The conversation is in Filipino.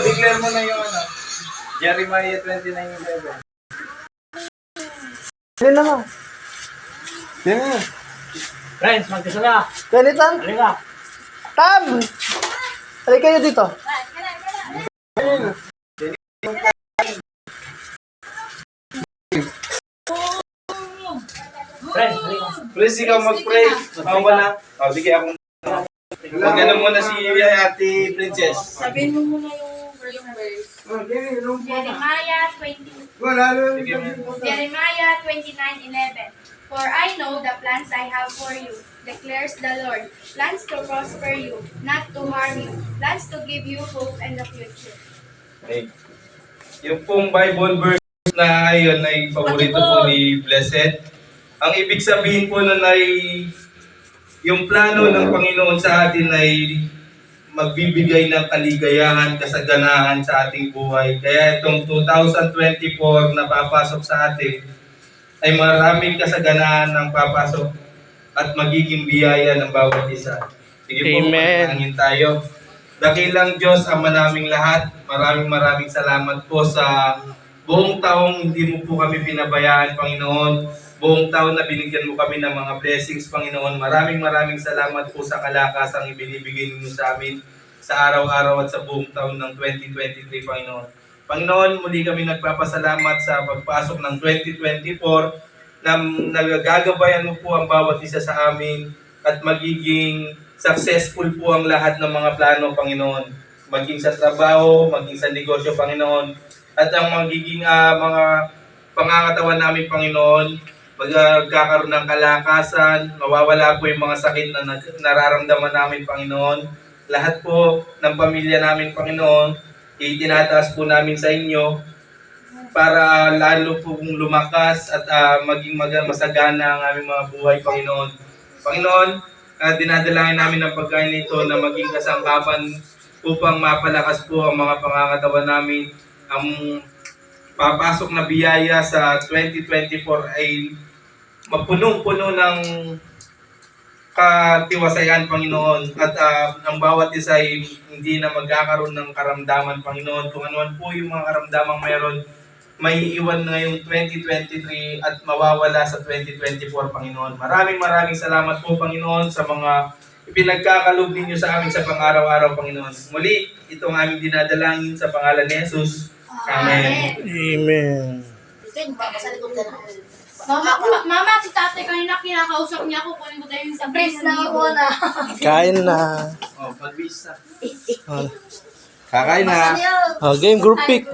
declare mo na yung ano. Jeremiah 29:11. Hindi naman. Yan. Friends, magkasala. Ganito. Halika. Tam! Halika kayo dito. Friends, halika. Please, ikaw mag-pray. Ako ba na? O, sige ako. Mag-ano muna si Ate Princess. Sabihin mo muna yung verse. Jeremiah 29:11. For I know the plans I have for you, declares the Lord. Plans to prosper you, not to harm you. Plans to give you hope and the future. Okay. Yung pong Bible verse na yun ay paborito po ni Blessed. Ang ibig sabihin po nun ay yung plano ng Panginoon sa atin ay magbibigay ng kaligayahan, kasaganahan sa ating buhay. Kaya itong 2024 na papasok sa atin ay maraming kasaganahan ng papasok at magiging biyaya ng bawat isa. Sige po, manalangin tayo. Dakilang Diyos, Ama naming lahat, maraming salamat po sa buong taong hindi mo po kami pinabayaan, Panginoon. Buong taon na binigyan mo kami ng mga blessings, Panginoon. Maraming salamat po sa kalakasang ibinibigay ninyo sa amin sa araw-araw at sa buong taon ng 2023, Panginoon. Panginoon, muli kami nagpapasalamat sa pagpasok ng 2024 na nagagabayan mo po ang bawat isa sa amin at magiging successful po ang lahat ng mga plano, Panginoon. Maging sa trabaho, maging sa negosyo, Panginoon. At ang magiging mga pangangatawan namin, Panginoon, magkakaroon ng kalakasan, mawawala po yung mga sakit na nararamdaman namin, Panginoon. Lahat po ng pamilya namin, Panginoon, itinataas po namin sa inyo para lalo pong lumakas at maging masagana ang aming mga buhay, Panginoon. Panginoon, dinadalangin namin ang pagkain nito na maging kasangkapan upang mapalakas po ang mga pangangatawan namin. Ang papasok na biyaya sa 2024 ay mapunong-puno ng katiwasayan, Panginoon, at ang bawat isa ay hindi na magkakaroon ng karamdaman, Panginoon. Kung ano po yung mga karamdamang mayroon, may iwan ngayong 2023 at mawawala sa 2024, Panginoon. Maraming salamat po, Panginoon, sa mga ipinagkakalob ninyo sa amin sa pang-araw-araw, Panginoon. Muli, itong aming dinadalangin sa pangalan ni Jesus. Amen. Amen. Mama, si tatay kanina kinakausap niya ako. Kunin ko tayo yung sa Please na ako na. Kain na. Oh, pag-visa. Kakain na. Game, group pick.